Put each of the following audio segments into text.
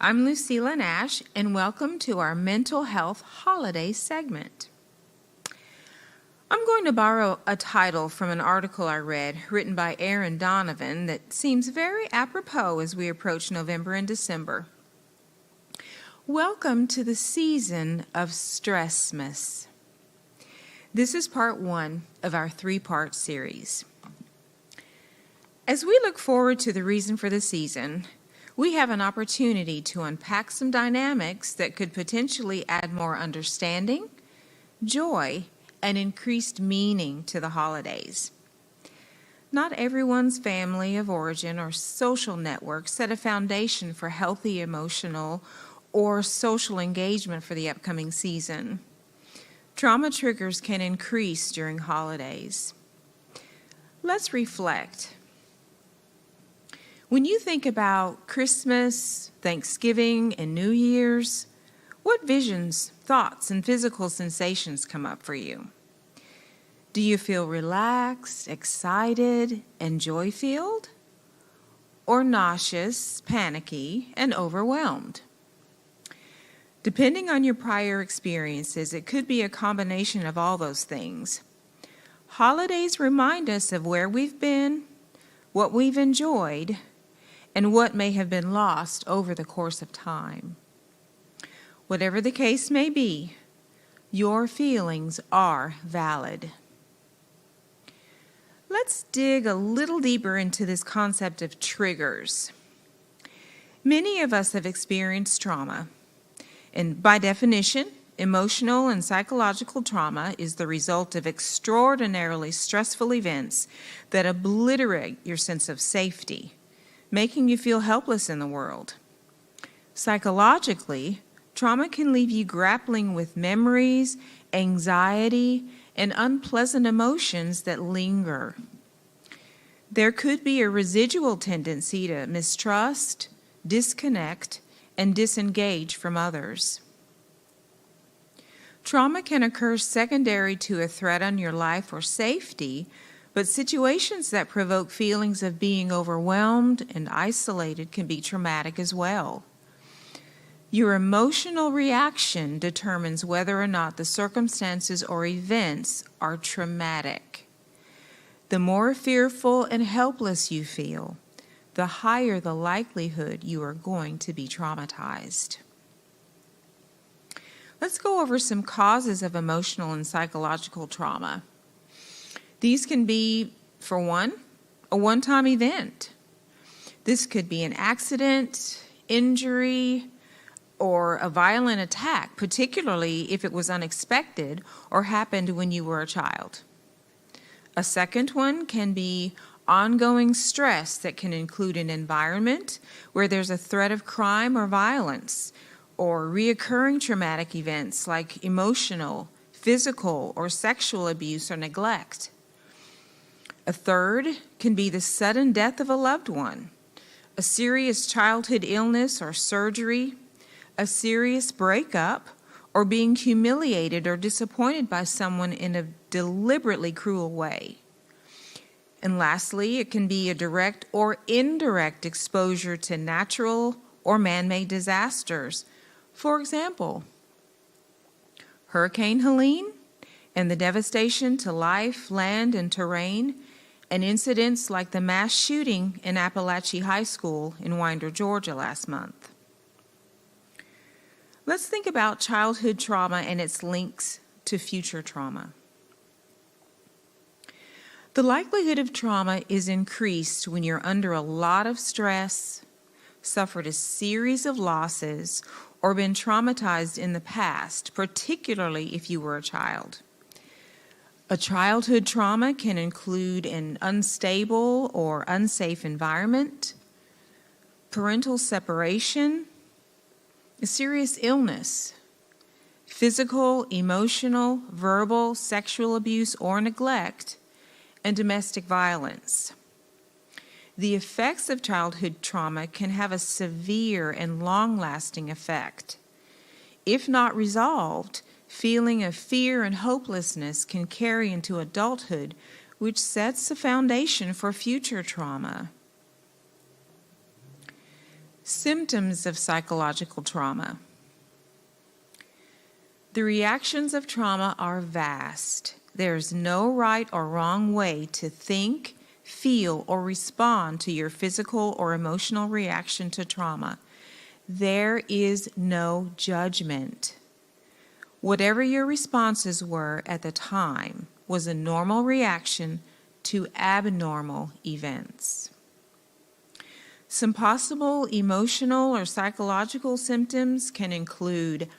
I'm Lucila Nash, and welcome to our Mental Health Holiday segment. I'm going to borrow a title from an article I read written by Aaron Donovan that seems very apropos as we approach November and December. Welcome to the season of Stressmas. This is part one of our three-part series. As we look forward to the reason for the season, we have an opportunity to unpack some dynamics that could potentially add more understanding, joy, and increased meaning to the holidays. Not everyone's family of origin or social network set a foundation for healthy emotional or social engagement for the upcoming season. Trauma triggers can increase during holidays. Let's reflect. When you think about Christmas, Thanksgiving, and New Year's, what visions, thoughts, and physical sensations come up for you? Do you feel relaxed, excited, and joy-filled? Or nauseous, panicky, and overwhelmed? Depending on your prior experiences, it could be a combination of all those things. Holidays remind us of where we've been, what we've enjoyed, and what may have been lost over the course of time. Whatever the case may be, your feelings are valid. Let's dig a little deeper into this concept of triggers. Many of us have experienced trauma, and by definition, emotional and psychological trauma is the result of extraordinarily stressful events that obliterate your sense of safety, making you feel helpless in the world. Psychologically, trauma can leave you grappling with memories, anxiety, and unpleasant emotions that linger. There could be a residual tendency to mistrust, disconnect, and disengage from others. Trauma can occur secondary to a threat on your life or safety, but situations that provoke feelings of being overwhelmed and isolated can be traumatic as well. Your emotional reaction determines whether or not the circumstances or events are traumatic. The more fearful and helpless you feel, the higher the likelihood you are going to be traumatized. Let's go over some causes of emotional and psychological trauma. These can be, for one, a one-time event. This could be an accident, injury, or a violent attack, particularly if it was unexpected or happened when you were a child. A second one can be ongoing stress that can include an environment where there's a threat of crime or violence, or reoccurring traumatic events like emotional, physical, or sexual abuse or neglect. A third can be the sudden death of a loved one, a serious childhood illness or surgery, a serious breakup, or being humiliated or disappointed by someone in a deliberately cruel way. And lastly, it can be a direct or indirect exposure to natural or man-made disasters. For example, Hurricane Helene and the devastation to life, land, and terrain, and incidents like the mass shooting in Appalachia High School in Winder, Georgia last month. Let's think about childhood trauma and its links to future trauma. The likelihood of trauma is increased when you're under a lot of stress, suffered a series of losses, or been traumatized in the past, particularly if you were a child. A childhood trauma can include an unstable or unsafe environment, parental separation, a serious illness, physical, emotional, verbal, sexual abuse or neglect, and domestic violence. The effects of childhood trauma can have a severe and long-lasting effect. If not resolved, feeling of fear and hopelessness can carry into adulthood, which sets the foundation for future trauma. Symptoms of psychological trauma. The reactions of trauma are vast. There's no right or wrong way to think, feel, or respond to your physical or emotional reaction to trauma. There is no judgment. Whatever your responses were at the time was a normal reaction to abnormal events. Some possible emotional or psychological symptoms can include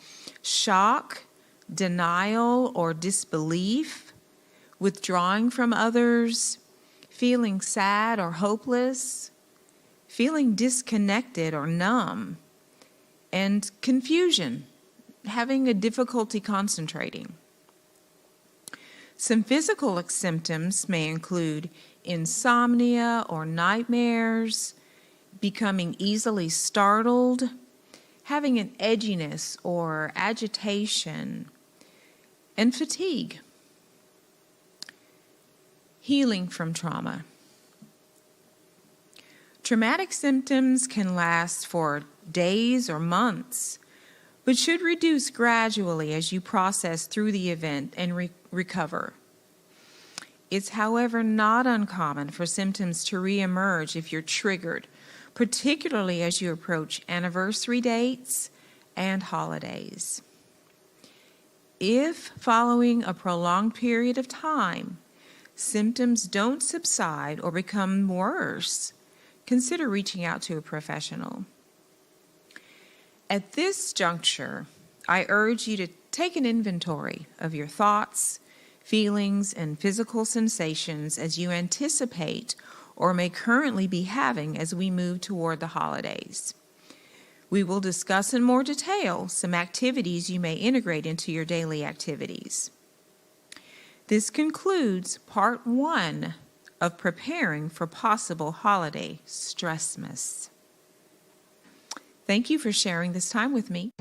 shock, denial or disbelief, withdrawing from others, feeling sad or hopeless, feeling disconnected or numb, and confusion, having a difficulty concentrating. Some physical symptoms may include insomnia or nightmares, becoming easily startled, having an edginess or agitation, and fatigue. Healing from trauma. Traumatic symptoms can last for days or months, but should reduce gradually as you process through the event and recover. It's, however, not uncommon for symptoms to reemerge if you're triggered, particularly as you approach anniversary dates and holidays. If, following a prolonged period of time, symptoms don't subside or become worse, consider reaching out to a professional. At this juncture, I urge you to take an inventory of your thoughts, feelings, and physical sensations as you anticipate or may currently be having as we move toward the holidays. We will discuss in more detail some activities you may integrate into your daily activities. This concludes part 1 of preparing for possible holiday Stressmas. Thank you for sharing this time with me.